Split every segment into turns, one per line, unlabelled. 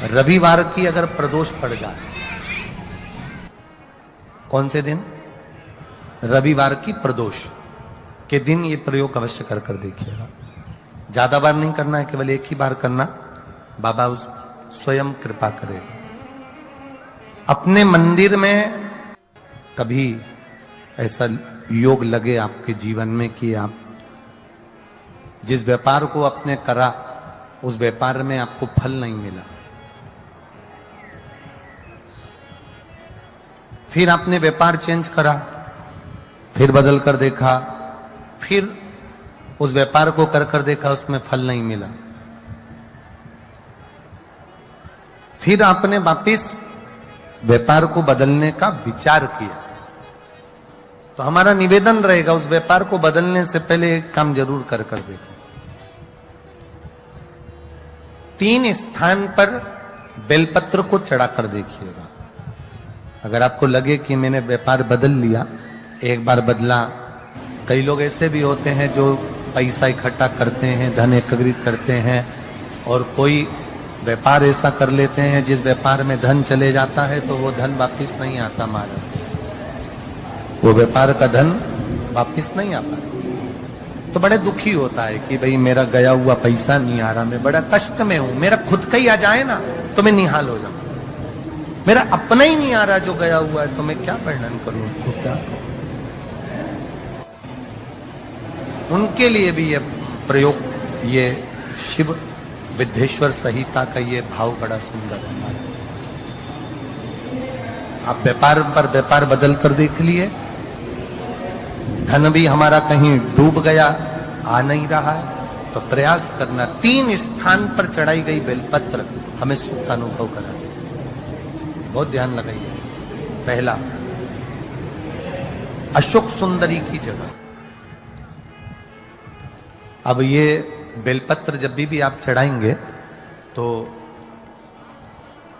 रविवार की अगर प्रदोष पड़ जाए, कौन से दिन? रविवार की प्रदोष के दिन ये प्रयोग अवश्य कर कर देखिएगा। ज्यादा बार नहीं करना है, केवल एक ही बार करना, बाबा स्वयं कृपा करेगा। अपने मंदिर में कभी ऐसा योग लगे आपके जीवन में कि आप जिस व्यापार को आपने करा उस व्यापार में आपको फल नहीं मिला, फिर आपने व्यापार चेंज करा, फिर बदल कर देखा, फिर उस व्यापार को कर कर देखा, उसमें फल नहीं मिला, फिर आपने वापिस व्यापार को बदलने का विचार किया, तो हमारा निवेदन रहेगा उस व्यापार को बदलने से पहले एक काम जरूर कर कर देखो। 3 स्थान पर बेलपत्र को चढ़ा कर देखिएगा। अगर आपको लगे कि मैंने व्यापार बदल लिया, एक बार बदला, कई लोग ऐसे भी होते हैं जो पैसा इकट्ठा करते हैं, धन एकत्रित करते हैं, और कोई व्यापार ऐसा कर लेते हैं जिस व्यापार में धन चले जाता है तो वो धन वापिस नहीं आता, मारा वो व्यापार का धन वापिस नहीं आ पाता, तो बड़े दुखी होता है कि भाई मेरा गया हुआ पैसा नहीं आ रहा, मैं बड़ा कष्ट में हूं, मेरा खुद का ही आ जाए ना तो मैं निहाल हो जाऊं, मेरा अपना ही नहीं आ रहा जो गया हुआ है, तो मैं क्या वर्णन करूं उसको, क्या करूं। उनके लिए भी ये प्रयोग, ये शिव विद्येश्वर संहिता का ये भाव बड़ा सुंदर है। आप व्यापार पर व्यापार बदल कर देख लिए, धन भी हमारा कहीं डूब गया, आ नहीं रहा है, तो प्रयास करना। 3 स्थान पर चढ़ाई गई बेलपत्र हमें सुख का अनुभव करा, बहुत ध्यान लगाइए। पहला, अशोक सुंदरी की जगह। अब ये बेलपत्र जब भी आप चढ़ाएंगे तो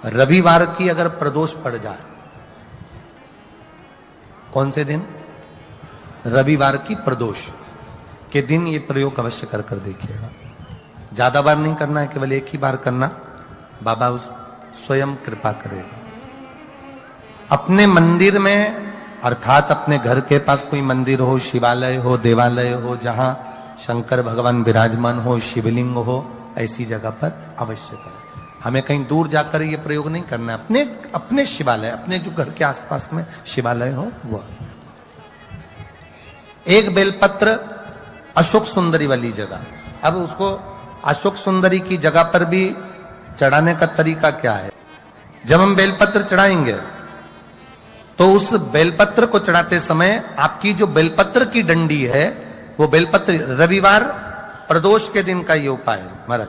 रविवार की अगर प्रदोष पड़ जाए, कौन से दिन? रविवार की प्रदोष के दिन ये प्रयोग अवश्य कर कर देखिएगा। ज्यादा बार नहीं करना है, केवल एक ही बार करना, बाबा स्वयं कृपा करेगा। अपने मंदिर में, अर्थात अपने घर के पास कोई मंदिर हो, शिवालय हो, देवालय हो, जहां शंकर भगवान विराजमान हो, शिवलिंग हो, ऐसी जगह पर अवश्य करें। हमें कहीं दूर जाकर ये प्रयोग नहीं करना है, अपने शिवालय, अपने जो घर के आसपास में शिवालय हो वो। एक बेलपत्र अशोक सुंदरी वाली जगह। अब उसको अशोक सुंदरी की जगह पर भी चढ़ाने का तरीका क्या है? जब हम बेलपत्र चढ़ाएंगे तो उस बेलपत्र को चढ़ाते समय आपकी जो बेलपत्र की डंडी है, वो बेलपत्र, रविवार प्रदोष के दिन का ये उपाय है महाराज,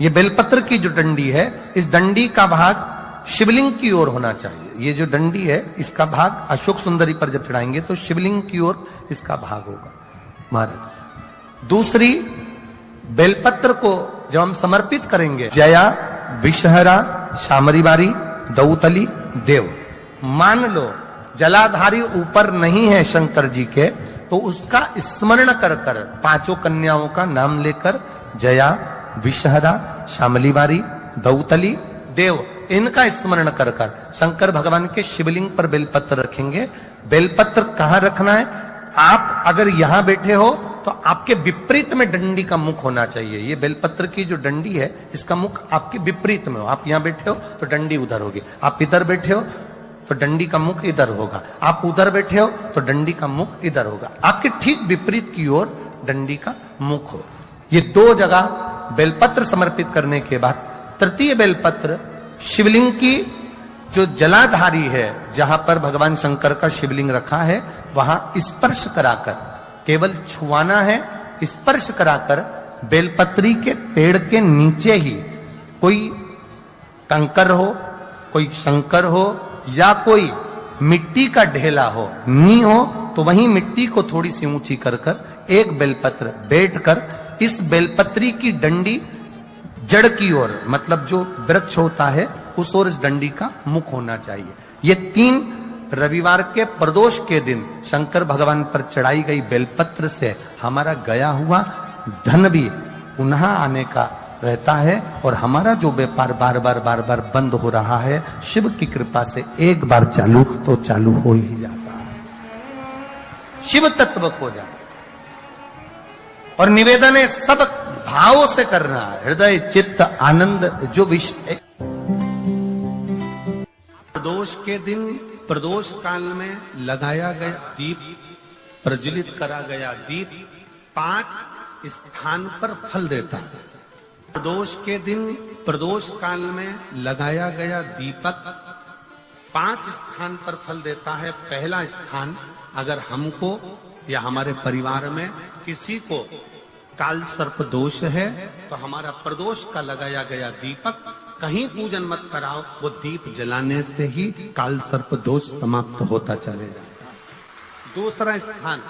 ये बेलपत्र की जो डंडी है, इस डंडी का भाग शिवलिंग की ओर होना चाहिए। ये जो डंडी है, इसका भाग अशोक सुंदरी पर जब चढ़ाएंगे तो शिवलिंग की ओर इसका भाग होगा महाराज। दूसरी, बेलपत्र को जब हम समर्पित करेंगे, जया विषहरा शामरीवारी दौतली देव, मान लो जलाधारी ऊपर नहीं है शंकर जी के, तो उसका स्मरण कर कर 5 कन्याओं का नाम लेकर जया विषहरा शामलीवारी दौतली देव, इनका स्मरण कर कर शंकर भगवान के शिवलिंग पर बेलपत्र रखेंगे। बेलपत्र कहां रखना है? आप अगर यहां बैठे हो तो आपके विपरीत में डंडी का मुख होना चाहिए। ये बेलपत्र की जो डंडी है, इसका मुख आपके विपरीत में हो। आप यहां बैठे हो तो डंडी उधर होगी, आप इधर बैठे हो तो डंडी का मुख इधर होगा, आप उधर बैठे हो तो डंडी का मुख इधर होगा, आपके ठीक विपरीत की ओर डंडी का मुख हो। ये 2 जगह बेलपत्र समर्पित करने के बाद तृतीय बेलपत्र शिवलिंग की जो जलाधारी है, जहां पर भगवान शंकर का शिवलिंग रखा है, वहां स्पर्श कराकर, केवल छुआना है, स्पर्श कराकर बेलपत्री के पेड़ के नीचे ही कोई कंकर हो, कोई शंकर हो, या कोई मिट्टी का ढेला हो, नी हो, तो वहीं मिट्टी को थोड़ी सी ऊंची कर कर एक बेलपत्र बैठकर इस बेलपत्री की डंडी जड़ की ओर, मतलब जो वृक्ष होता है उस ओर इस डंडी का मुख होना चाहिए। ये 3 रविवार के प्रदोष के दिन शंकर भगवान पर चढ़ाई गई बेलपत्र से हमारा गया हुआ धन भी पुनः आने का रहता है और हमारा जो व्यापार बार बार बंद हो रहा है, शिव की कृपा से एक बार चालू तो चालू हो ही जाता है, शिव तत्व को जाए। और निवेदन है सब भावों से करना है, हृदय चित्त आनंद जो विषय।
प्रदोष के दिन प्रदोष काल में लगाया गया दीप, प्रज्वलित करा गया दीप 5 स्थान पर फल देता है। प्रदोष के दिन प्रदोष काल में लगाया गया दीपक 5 स्थान पर फल देता है। पहला स्थान, अगर हमको या हमारे परिवार में किसी को काल सर्प दोष है तो हमारा प्रदोष का लगाया गया दीपक कहीं पूजन मत कराओ, वो दीप जलाने से ही काल सर्प दोष समाप्त होता चले जाता है। दूसरा स्थान,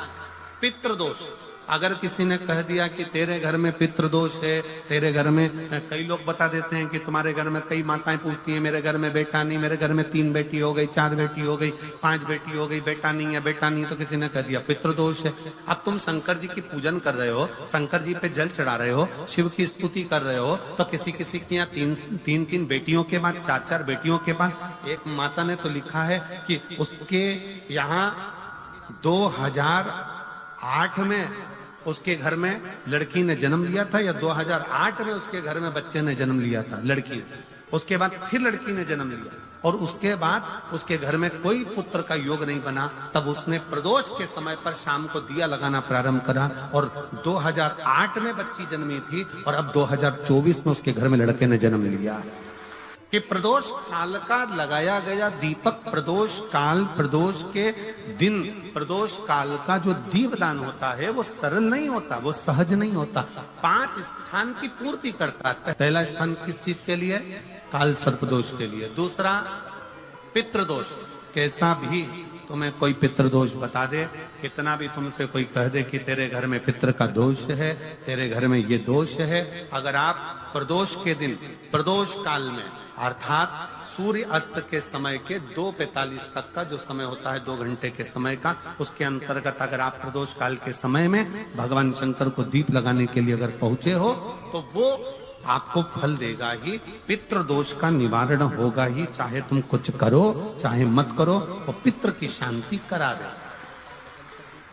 पितृदोष। अगर किसी ने कह दिया कि तेरे घर में पितृदोष है, तेरे घर में, कई लोग बता देते हैं कि तुम्हारे घर में, कई माताएं पूछती हैं मेरे घर में बेटा नहीं, मेरे घर में 3 बेटी हो गई, 4 बेटी हो गई, 5 बेटी हो गई, बेटा नहीं है, बेटा नहीं, तो किसी ने कह दिया पितृदोष है। अब तुम शंकर जी की पूजन कर रहे हो, शंकर जी पे जल चढ़ा रहे हो, शिव की स्तुति कर रहे हो, तो किसी किसी की यहाँ 3 बेटियों के बाद, 4 बेटियों के बाद, एक माता ने तो लिखा है कि उसके यहाँ 2008 में उसके घर में लड़की ने जन्म लिया था, या 2008 में उसके घर में बच्चे ने जन्म लिया था, लड़की। उसके बाद फिर लड़की ने जन्म लिया और उसके बाद उसके घर में कोई पुत्र का योग नहीं बना। तब उसने प्रदोष के समय पर शाम को दिया लगाना प्रारंभ करा और 2008 में बच्ची जन्मी थी और अब 2024 में उसके घर में लड़के ने जन्म लिया। कि प्रदोष काल का लगाया गया दीपक, प्रदोष काल, प्रदोष के दिन, प्रदोष काल का जो दीपदान होता है वो सरल नहीं होता, वो सहज नहीं होता। 5 स्थान की पूर्ति करता है। पहला स्थान किस चीज के लिए? काल सर्पदोष के लिए। दूसरा पितृदोष। कैसा भी तुम्हें कोई पितृदोष बता दे, कितना भी तुमसे कोई कह दे कि तेरे घर में पितृ का दोष है, तेरे घर में ये दोष है, अगर आप प्रदोष के दिन, प्रदोष काल में, अर्थात सूर्य अस्त के समय के 2:45 तक का जो समय होता है, 2 घंटे के समय का, उसके अंतर्गत अगर आप प्रदोष काल के समय में भगवान शंकर को दीप लगाने के लिए अगर पहुंचे हो तो वो आपको फल देगा ही, पितृ दोष का निवारण होगा ही। चाहे तुम कुछ करो चाहे मत करो, वो पितृ की शांति करा दे।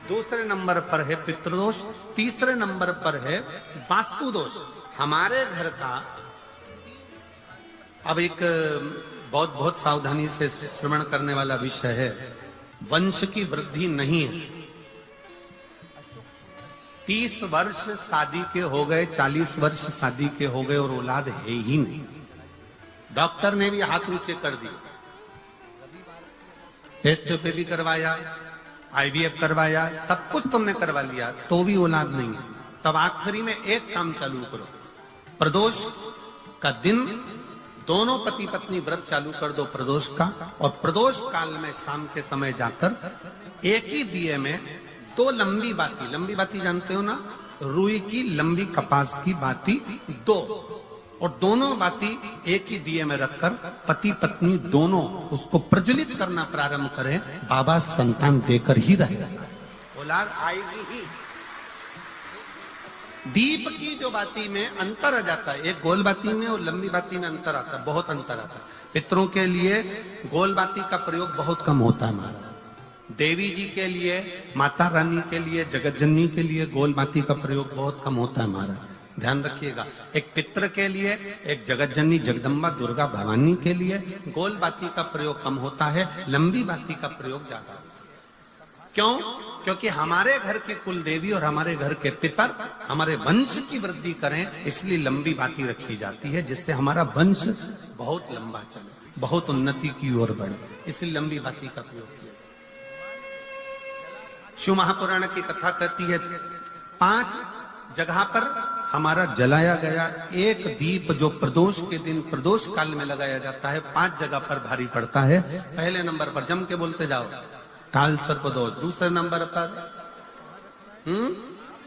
दूसरे नंबर पर है पितृदोष। तीसरे नंबर पर है वास्तु दोष। हमारे घर का, अब एक बहुत सावधानी से श्रवण करने वाला विषय है, वंश की वृद्धि नहीं है। 30 वर्ष शादी के हो गए, 40 वर्ष शादी के हो गए और औलाद है ही नहीं। डॉक्टर ने भी हाथ नीचे कर दिए, टेस्ट पे भी करवाया, IVF करवाया, सब कुछ तुमने करवा लिया, तो भी औलाद नहीं है। तब आखिरी में एक काम चालू करो, प्रदोष का दिन दोनों पति पत्नी व्रत चालू कर दो प्रदोष का, और प्रदोष काल में शाम के समय जाकर एक ही दिए में 2 लंबी बाती जानते हो ना, रुई की लंबी कपास की बाती 2, और दोनों बाती एक ही दिए में रखकर पति पत्नी दोनों उसको प्रज्वलित करना प्रारंभ करें। बाबा संतान देकर ही रहेगा, औलाद आएगी ही। दीप की जो बाती में अंतर आ जाता है, एक गोल बाती में और लंबी बाती में अंतर आता है, बहुत अंतर आता है। पितरों के लिए गोल बाती का प्रयोग बहुत कम होता है हमारा। देवी जी के लिए, माता रानी के लिए, जगत जननी के लिए गोल बाती का प्रयोग बहुत कम होता है हमारा, ध्यान रखिएगा। एक पितृ के लिए, एक जगत जननी जगदम्बा दुर्गा भवानी के लिए गोल बाती का प्रयोग कम होता है, लंबी बाती का प्रयोग ज्यादा। क्यों? क्योंकि हमारे घर के कुल देवी और हमारे घर के पितर हमारे वंश की वृद्धि करें, इसलिए लंबी बाती रखी जाती है, जिससे हमारा वंश बहुत लंबा चले, बहुत उन्नति की ओर बढ़े, इसलिए लंबी बाती का प्रयोग किया। शिव महापुराण की कथा कहती है 5 जगह पर हमारा जलाया गया एक दीप जो प्रदोष के दिन प्रदोष काल में लगाया जाता है, 5 जगह पर भारी पड़ता है। पहले नंबर पर जम के बोलते जाओ, काल सर्पदोष। दूसरे नंबर पर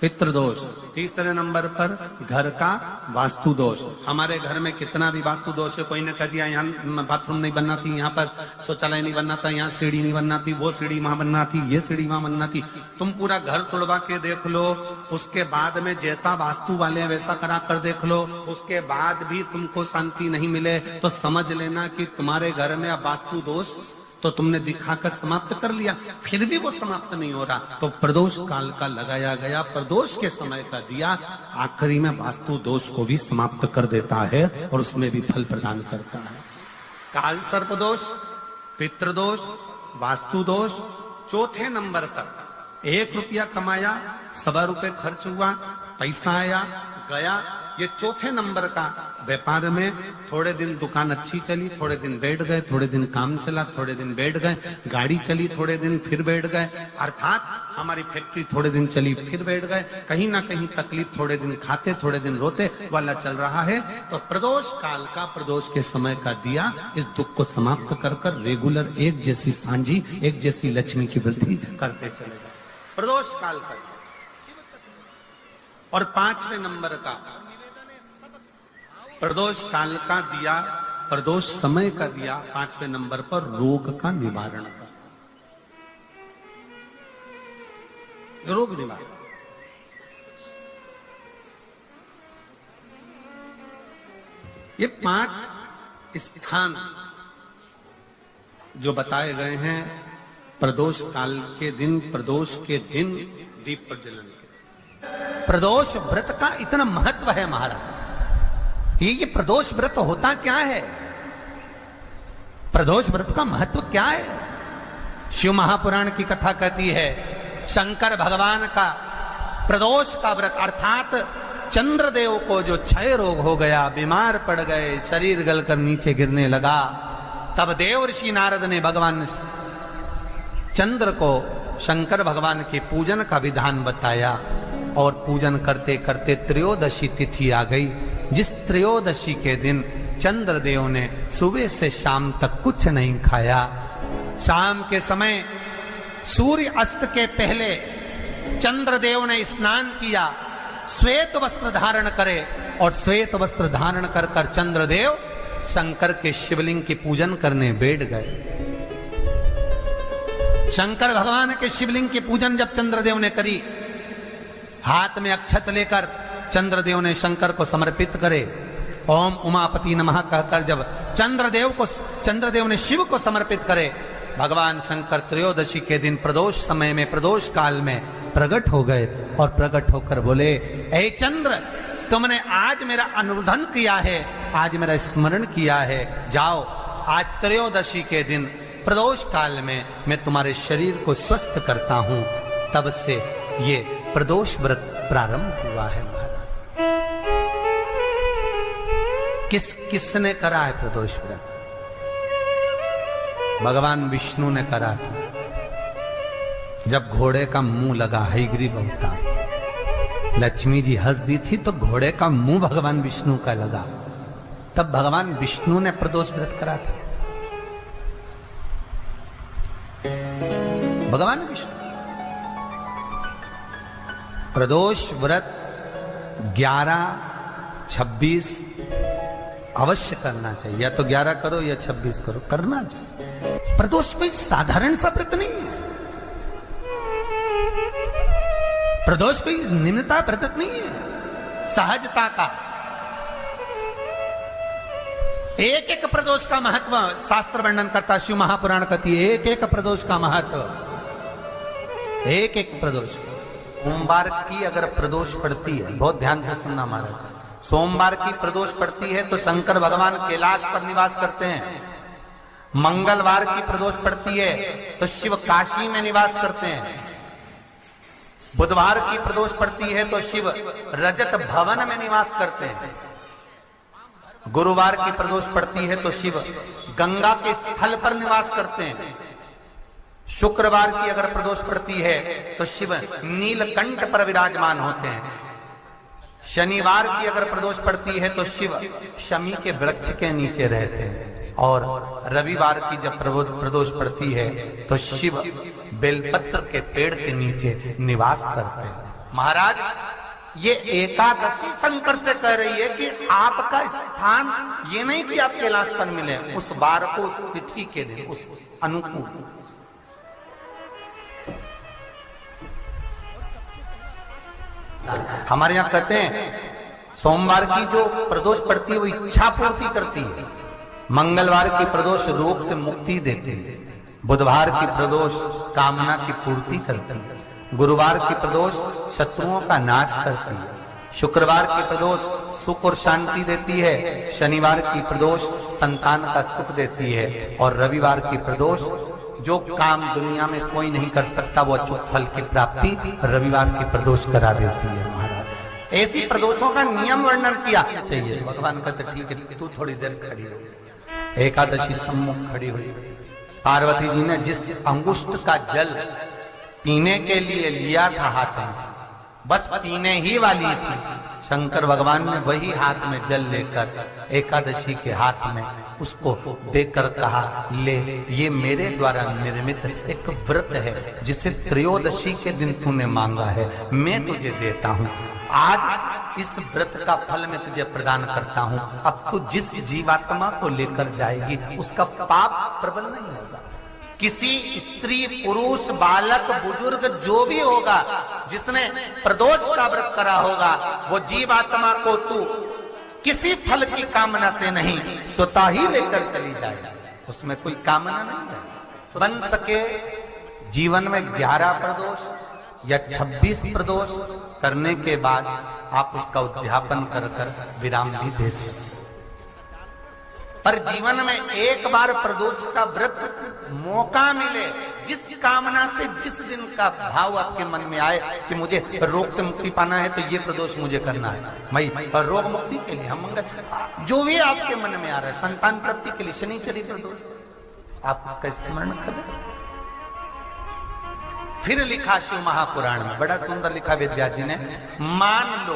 पितृदोष। तीसरे नंबर पर घर का वास्तु दोष। हमारे घर में कितना भी वास्तु दोष है, कोई ने कह दिया यहाँ बाथरूम नहीं बनना थी, यहाँ पर शौचालय नहीं बनना था, यहाँ सीढ़ी नहीं बनना थी, वो सीढ़ी वहां बनना थी, ये सीढ़ी वहां बनना थी। तुम पूरा घर तोड़वा के देख लो, उसके बाद में जैसा वास्तु वाले वैसा करा कर देख लो, उसके बाद भी तुमको शांति नहीं मिले तो समझ लेना कि तुम्हारे घर में अब वास्तु दोष तो तुमने दिखाकर समाप्त कर लिया, फिर भी वो समाप्त नहीं हो रहा, तो प्रदोष काल का लगाया गया प्रदोष के समय का दिया आखिरी में वास्तु दोष को भी समाप्त कर देता है और उसमें भी फल प्रदान करता है। काल सर्प दोष, पितृदोष, वास्तु दोष। चौथे नंबर पर 1 रुपया कमाया, 1.25 रुपये खर्च हुआ, पैसा आया गया। ये चौथे नंबर का व्यापार में थोड़े दिन दुकान अच्छी चली, थोड़े दिन बैठ गए, थोड़े दिन काम चला, थोड़े दिन बैठ गए, गाड़ी चली थोड़े दिन फिर बैठ गए, अर्थात हमारी फैक्ट्री थोड़े दिन चली फिर बैठ गए, कहीं ना कहीं तकलीफ, थोड़े दिन खाते थोड़े दिन रोते वाला चल रहा है। तो प्रदोष काल का प्रदोष के समय का दिया इस दुख को समाप्त कर कर रेगुलर एक जैसी सांझी, एक जैसी लक्ष्मी की वृद्धि करते चले गए प्रदोष काल का। और 5वें नंबर का प्रदोष काल का दिया, प्रदोष समय का दिया 5वें नंबर पर रोग का निवारण का, रोग निवारण। ये 5 स्थान जो बताए गए हैं प्रदोष काल के दिन, प्रदोष के दिन दीप प्रज्वलन के। प्रदोष व्रत का इतना महत्व है महाराज। ये प्रदोष व्रत होता क्या है? प्रदोष व्रत का महत्व क्या है? शिव महापुराण की कथा कहती है शंकर भगवान का प्रदोष का व्रत, अर्थात चंद्रदेव को जो क्षय रोग हो गया, बीमार पड़ गए, शरीर गलकर नीचे गिरने लगा, तब देव ऋषि नारद ने भगवान चंद्र को शंकर भगवान के पूजन का विधान बताया और पूजन करते करते त्रयोदशी तिथि आ गई। जिस त्रयोदशी के दिन चंद्रदेव ने सुबह से शाम तक कुछ नहीं खाया, शाम के समय सूर्य अस्त के पहले चंद्रदेव ने स्नान किया, श्वेत वस्त्र धारण करे और श्वेत वस्त्र धारण कर कर चंद्रदेव शंकर के शिवलिंग की पूजन करने बैठ गए। शंकर भगवान के शिवलिंग की पूजन जब चंद्रदेव ने करी, हाथ में अक्षत लेकर चंद्रदेव ने शंकर को समर्पित करे, ओम उमापति नमः कहकर जब चंद्रदेव ने शिव को समर्पित करे, भगवान शंकर त्रयोदशी के दिन प्रदोष समय में, प्रदोष काल में प्रकट हो गए और प्रकट होकर बोले, ऐ चंद्र, तुमने आज मेरा अनुरोधन किया है, आज मेरा स्मरण किया है, जाओ आज त्रयोदशी के दिन प्रदोष काल में मैं तुम्हारे शरीर को स्वस्थ करता हूं। तब से ये प्रदोष व्रत प्रारंभ हुआ है महाराज। किसने करा है प्रदोष व्रत? भगवान विष्णु ने करा था। जब घोड़े का मुंह लगा, हयग्रीव अवतार, लक्ष्मी जी हंस दी थी तो घोड़े का मुंह भगवान विष्णु का लगा, तब भगवान विष्णु ने प्रदोष व्रत करा था। भगवान विष्णु प्रदोष व्रत 11, 26 अवश्य करना चाहिए, या तो 11 करो या 26 करो, करना चाहिए। प्रदोष कोई साधारण सा व्रत नहीं है, प्रदोष कोई निम्नता व्रत नहीं है, सहजता का। एक एक प्रदोष का महत्व शास्त्र वर्णन करता, शिव महापुराण कहती है एक एक प्रदोष का महत्व, एक एक प्रदोष। सोमवार की अगर प्रदोष पड़ती है, बहुत ध्यान से सुनना महाराज, सोमवार की प्रदोष पड़ती है तो शंकर भगवान कैलाश पर निवास करते हैं। मंगलवार की प्रदोष पड़ती है तो शिव काशी में निवास करते हैं। बुधवार की प्रदोष पड़ती है तो शिव रजत भवन में निवास करते हैं। गुरुवार की प्रदोष पड़ती है तो शिव गंगा के स्थल पर निवास करते हैं। शुक्रवार की अगर प्रदोष पड़ती है तो शिव नीलकंठ पर विराजमान होते हैं। शनिवार की अगर प्रदोष पड़ती है तो शिव शमी के वृक्ष के नीचे रहते हैं। और रविवार की जब प्रदोष पड़ती है तो शिव बेलपत्र के पेड़ के नीचे निवास करते हैं।
महाराज ये एकादशी शंकर से कह रही है कि आपका स्थान ये नहीं कि आप कैलाश पर मिले, उस बार को, उस तिथि के दिन, उस अनुकूल। हमारे यहां कहते हैं सोमवार की जो प्रदोष पड़ती है वो इच्छा पूर्ति करती है, मंगलवार की प्रदोष रोग से मुक्ति देती है, बुधवार की प्रदोष कामना की पूर्ति करती है, गुरुवार की प्रदोष शत्रुओं का नाश करती है, शुक्रवार की प्रदोष सुख और शांति देती है, शनिवार की प्रदोष संतान का सुख देती है, और रविवार की प्रदोष जो काम दुनिया में कोई नहीं कर सकता वो अचूक फल की प्राप्ति रविवार की प्रदोष करा देती है। महाराज ऐसी प्रदोषों का नियम वर्णन किया चाहिए। भगवान कहते ठीक है तू थोड़ी देर खड़ी हो। एकादशी सम्मुख खड़ी हुई, पार्वती जी ने जिस अंगुष्ठ का जल पीने के लिए लिया था हाथ में, बस पीने ही वाली थी, शंकर भगवान ने वही हाथ में जल लेकर एकादशी के हाथ में उसको देकर कहा, ले ये मेरे द्वारा निर्मित एक व्रत है जिसे त्रयोदशी के दिन तूने मांगा है, मैं तुझे देता हूँ। आज इस व्रत का फल मैं तुझे प्रदान करता हूँ। अब तू जिस जीवात्मा को लेकर जाएगी उसका पाप प्रबल नहीं होगा। किसी स्त्री, पुरुष, बालक, बुजुर्ग जो भी होगा जिसने प्रदोष का व्रत करा होगा, वो जीवात्मा को तू किसी फल की कामना से नहीं स्वतः ही लेकर चली जाए, उसमें कोई कामना नहीं है। बन सके जीवन में 11 प्रदोष या 26 प्रदोष करने के बाद आप उसका उद्यापन कर कर विराम भी दे सकते, पर जीवन में एक बार प्रदोष का व्रत मौका मिले, जिस कामना से जिस दिन का भाव आपके मन में आए कि मुझे रोग से मुक्ति पाना है तो ये प्रदोष मुझे करना है, मैं रोग मुक्ति के लिए, हम मंगल जो भी आपके मन में आ रहा है, संतान प्राप्ति के लिए शनिचरी प्रदोष, आप उसका स्मरण करें। फिर लिखा शिव महापुराण में, बड़ा सुंदर लिखा वेदव्यास जी ने, मान लो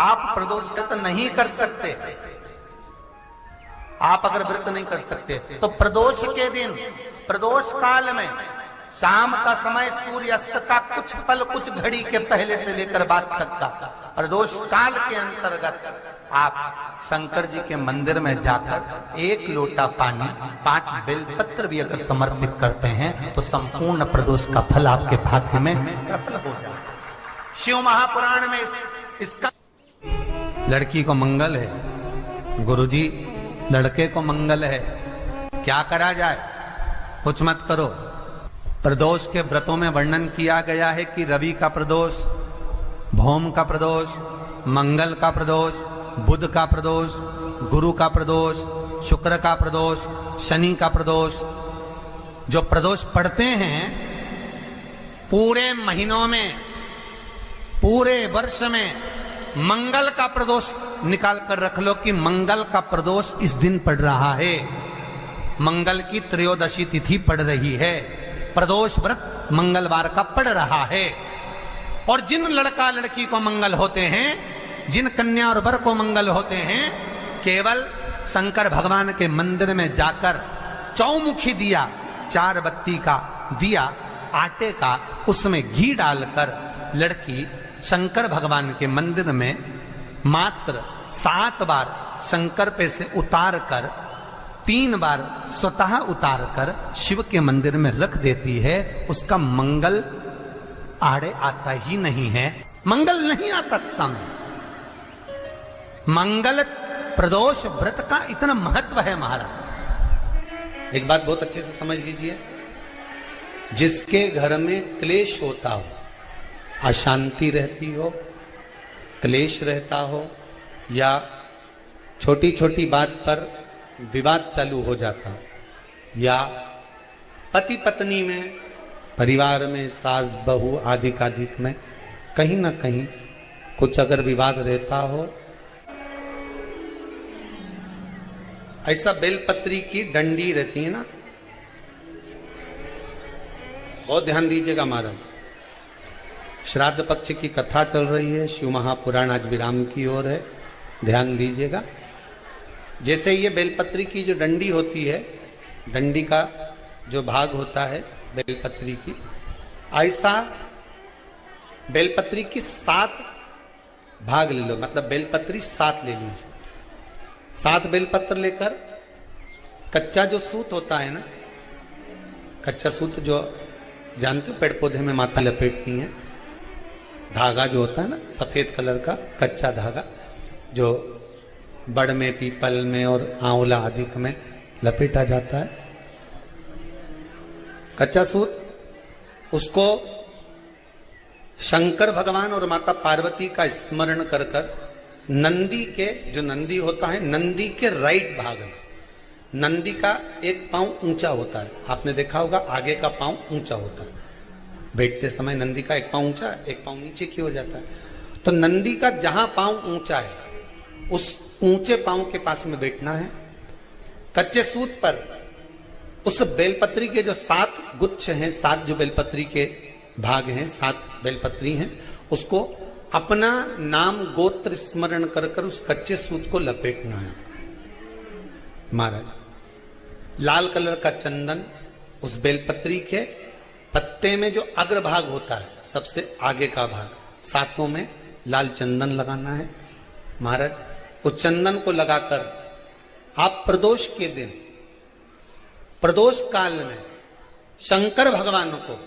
आप प्रदोष व्रत नहीं कर सकते, आप अगर व्रत नहीं कर सकते तो प्रदोष के दिन, प्रदोष काल में शाम का समय सूर्यास्त का कुछ पल, कुछ घड़ी के पहले से लेकर बाद तक का प्रदोष काल के अंतर्गत आप शंकर जी के मंदिर में जाकर 1 लोटा पानी, 5 बेलपत्र भी अगर समर्पित करते हैं तो संपूर्ण प्रदोष का फल आपके भाग्य में प्रबल हो जाए। शिव महापुराण में इसका लड़की को मंगल है, गुरुजी लड़के को मंगल है, क्या करा जाए? कुछ मत करो। प्रदोष के व्रतों में वर्णन किया गया है कि रवि का प्रदोष, भौम का प्रदोष, मंगल का प्रदोष, बुध का प्रदोष, गुरु का प्रदोष, शुक्र का प्रदोष, शनि का प्रदोष। जो प्रदोष पड़ते हैं पूरे महीनों में, पूरे वर्ष में, मंगल का प्रदोष निकाल कर रख लो कि मंगल का प्रदोष इस दिन पड़ रहा है, मंगल की त्रयोदशी तिथि पड़ रही है, प्रदोष व्रत मंगलवार का पड़ रहा है। और जिन लड़का लड़की को मंगल होते हैं, जिन कन्या और वर को मंगल होते हैं, केवल शंकर भगवान के मंदिर में जाकर चौमुखी दिया, 4 बत्ती का दिया आटे का, उसमें घी डालकर लड़की शंकर भगवान के मंदिर में मात्र 7 बार शंकर पे से उतार कर, 3 बार स्वतः उतार कर शिव के मंदिर में रख देती है, उसका मंगल आड़े आता ही नहीं है, मंगल नहीं आता सामने। मंगल प्रदोष व्रत का इतना महत्व है महाराज। एक बात बहुत अच्छे से समझ लीजिए, जिसके घर में क्लेश होता हो, अशांति रहती हो, क्लेश रहता हो, या छोटी छोटी बात पर विवाद चालू हो जाता हो, या पति पत्नी में, परिवार में, सास बहू आदि कादिक में कहीं ना कहीं कुछ अगर विवाद रहता हो, ऐसा बेलपत्री की डंडी रहती है ना, बहुत ध्यान दीजिएगा महाराज। श्राद्ध पक्ष की कथा चल रही है, शिव महापुराण आज विराम की ओर है, ध्यान दीजिएगा। जैसे ये बेलपत्री की जो डंडी होती है, डंडी का जो भाग होता है बेलपत्री की, ऐसा
बेलपत्री की 7 भाग ले लो, मतलब बेलपत्री 7 ले लीजिए। 7 बेलपत्र लेकर कच्चा जो सूत होता है ना, कच्चा सूत जो जानते हो पेड़ पौधे में माता लपेटती हैं, धागा जो होता है ना सफेद कलर का कच्चा धागा, जो बड़ में, पीपल में और आंवला आदि में लपेटा जाता है, कच्चा सूत, उसको शंकर भगवान और माता पार्वती का स्मरण कर कर नंदी के, जो नंदी होता है, नंदी के राइट भाग में, नंदी का एक पांव ऊंचा होता है, आपने देखा होगा आगे का पांव ऊंचा होता है, बैठते समय नंदी का एक पांव ऊंचा, एक पांव नीचे की हो जाता है। तो नंदी का जहां पांव ऊंचा है उस ऊंचे पांव के पास में बैठना है। कच्चे सूत पर उस बेलपत्री के जो 7 गुच्छ हैं, 7 जो बेलपत्री के भाग हैं, 7 बेलपत्री हैं, उसको अपना नाम गोत्र स्मरण कर कर उस कच्चे सूत को लपेटना है। महाराज लाल कलर का चंदन उस बेलपत्री के पत्ते में जो अग्रभाग होता है, सबसे आगे का भाग, 7 में लाल चंदन लगाना है। महाराज उस चंदन को लगाकर आप प्रदोष के दिन, प्रदोष काल में शंकर भगवान को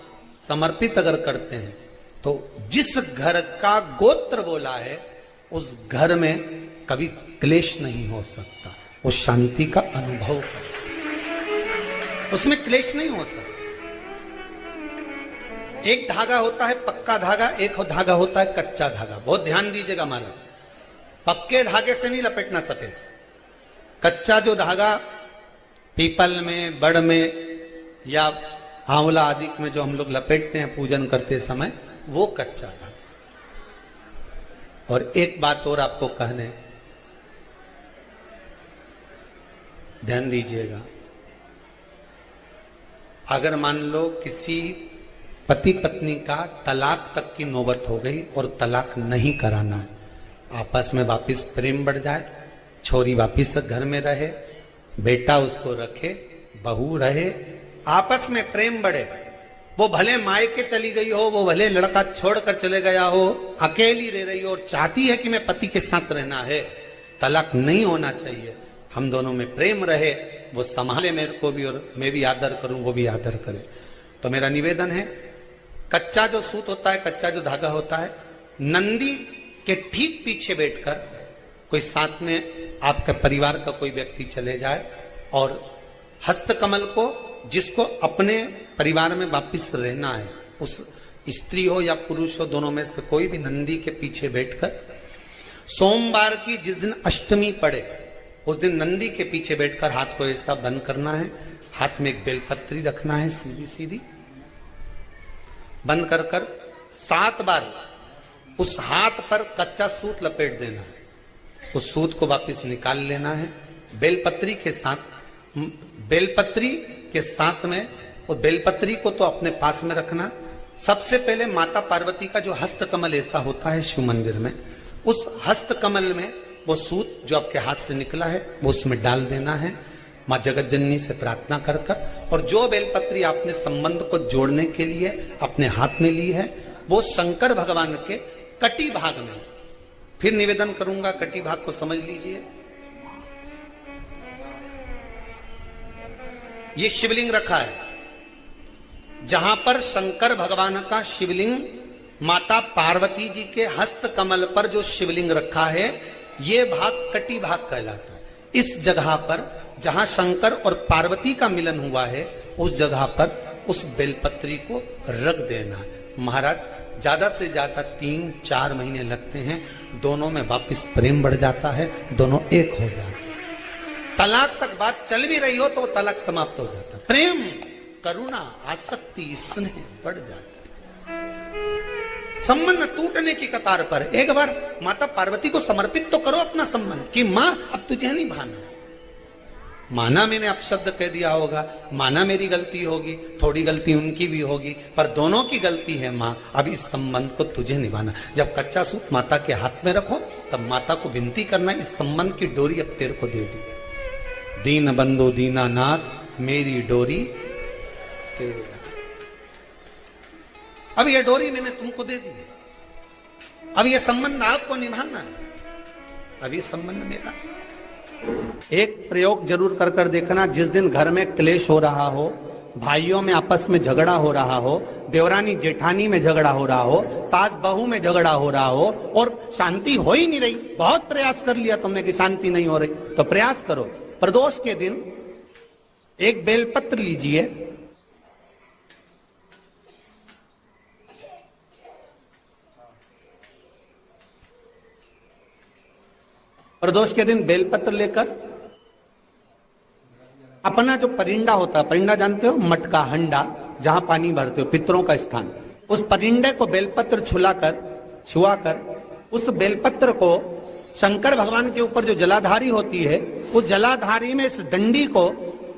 समर्पित अगर करते हैं तो जिस घर का गोत्र बोला है उस घर में कभी क्लेश नहीं हो सकता, उस शांति का अनुभव कर, उसमें क्लेश नहीं हो सकता। एक धागा होता है पक्का धागा, एक धागा होता है कच्चा धागा। बहुत ध्यान दीजिएगा महाराज, पक्के धागे से नहीं लपेटना सफेद, कच्चा जो धागा पीपल में, बड़ में या आंवला आदि में जो हम लोग लपेटते हैं पूजन करते समय, वो कच्चा धागा। और एक बात और आपको कहने, ध्यान दीजिएगा, अगर मान लो किसी पति पत्नी का तलाक तक की नौबत हो गई और तलाक नहीं कराना है, आपस में वापिस प्रेम बढ़ जाए, छोरी वापिस घर में रहे, बेटा उसको रखे, बहू रहे, आपस में प्रेम बढ़े, वो भले मायके चली गई हो, वो भले लड़का छोड़कर चले गया हो, अकेली रह रही हो और चाहती है कि मैं पति के साथ रहना है, तलाक नहीं होना चाहिए, हम दोनों में प्रेम रहे, वो संभाले मेरे को भी और मैं भी आदर करूं, वो भी आदर करे। तो मेरा निवेदन है, कच्चा जो सूत होता है, कच्चा जो धागा होता है, नंदी के ठीक पीछे बैठकर कोई साथ में आपके परिवार का कोई व्यक्ति चले जाए और हस्तकमल को, जिसको अपने परिवार में वापिस रहना है, उस स्त्री हो या पुरुष हो, दोनों में से कोई भी नंदी के पीछे बैठकर सोमवार की जिस दिन अष्टमी पड़े उस दिन नंदी के पीछे बैठकर हाथ को ऐसा बंद करना है, हाथ में एक बेलपत्री रखना है सीधी सीधी, बंद कर कर 7 बार उस हाथ पर कच्चा सूत लपेट देना है, उस सूत को वापस निकाल लेना है, बेलपत्री के साथ में, और बेलपत्री को तो अपने पास में रखना। सबसे पहले माता पार्वती का जो हस्तकमल ऐसा होता है शिव मंदिर में, उस हस्तकमल में वो सूत जो आपके हाथ से निकला है वो उसमें डाल देना है, माँ जगत जननी से प्रार्थना कर कर, और जो बेलपत्री आपने संबंध को जोड़ने के लिए अपने हाथ में ली है वो शंकर भगवान के कटी भाग में, फिर निवेदन करूंगा कटी भाग को समझ लीजिए। ये शिवलिंग रखा है, जहां पर शंकर भगवान का शिवलिंग, माता पार्वती जी के हस्त कमल पर जो शिवलिंग रखा है, ये भाग कटी भाग कहलाता है। इस जगह पर जहां शंकर और पार्वती का मिलन हुआ है, उस जगह पर उस बेलपत्री को रख देना है। महाराज ज्यादा से ज्यादा 3-4 महीने लगते हैं, दोनों में वापिस प्रेम बढ़ जाता है, दोनों एक हो जाते हैं। तलाक तक बात चल भी रही हो तो वो तलाक समाप्त हो जाता है, प्रेम, करुणा, आसक्ति, स्नेह बढ़ जाता है। संबंध टूटने की कतार पर एक बार माता पार्वती को समर्पित तो करो अपना संबंध कि मां अब तुझे नहीं भाना। माना मैंने अपशब्द कह दिया होगा, माना मेरी गलती होगी, थोड़ी गलती उनकी भी होगी, पर दोनों की गलती है मां, अब इस संबंध को तुझे निभाना। जब कच्चा सूत माता के हाथ में रखो तब माता को विनती करना, इस संबंध की डोरी अब तेरे को दे दी, दीन बंधु दीनानाथ मेरी डोरी तेरे। अब ये डोरी मैंने तुमको दे दी, अब ये संबंध आपको निभाना है, अभी संबंध मेरा। एक प्रयोग जरूर कर देखना, जिस दिन घर में क्लेश हो रहा हो, भाइयों में आपस में झगड़ा हो रहा हो, देवरानी जेठानी में झगड़ा हो रहा हो, सास बहू में झगड़ा हो रहा हो और शांति हो ही नहीं रही, बहुत प्रयास कर लिया तुमने कि शांति नहीं हो रही, तो प्रयास करो, प्रदोष के दिन एक बेलपत्र लीजिए, प्रदोष के दिन बेलपत्र लेकर अपना जो परिंडा होता है, परिंडा जानते हो, मटका, हंडा, जहां पानी भरते हो, पितरों का स्थान, उस परिंडे को बेलपत्र छुआकर उस बेलपत्र को शंकर भगवान के ऊपर जो जलाधारी होती है, उस जलाधारी में इस डंडी को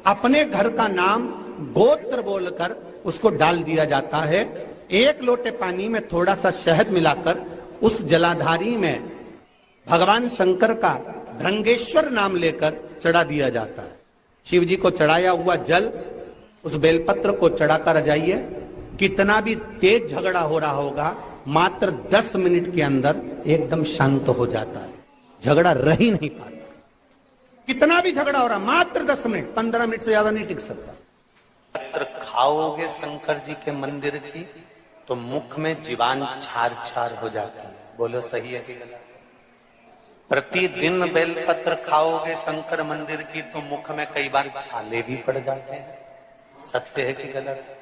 अपने घर का नाम गोत्र बोलकर उसको डाल दिया जाता है। एक लोटे पानी में थोड़ा सा शहद मिलाकर उस जलाधारी में भगवान शंकर का भृंगेश्वर नाम लेकर चढ़ा दिया जाता है। शिव जी को चढ़ाया हुआ जल उस बेलपत्र को चढ़ाकर जाइए, कितना भी तेज झगड़ा हो रहा होगा, मात्र 10 मिनट के अंदर एकदम शांत हो जाता है, झगड़ा रह ही नहीं पाता। कितना भी झगड़ा हो रहा, मात्र 10 मिनट, 15 मिनट से ज्यादा नहीं टिक सकता।
पत्र खाओगे शंकर जी के मंदिर की तो मुख में जीवान छार छार हो जाती है। बोलो सही है कि गलत? प्रतिदिन बेलपत्र खाओगे शंकर मंदिर की तो मुख में कई बार छाले भी पड़ जाते हैं। सत्य है कि गलत?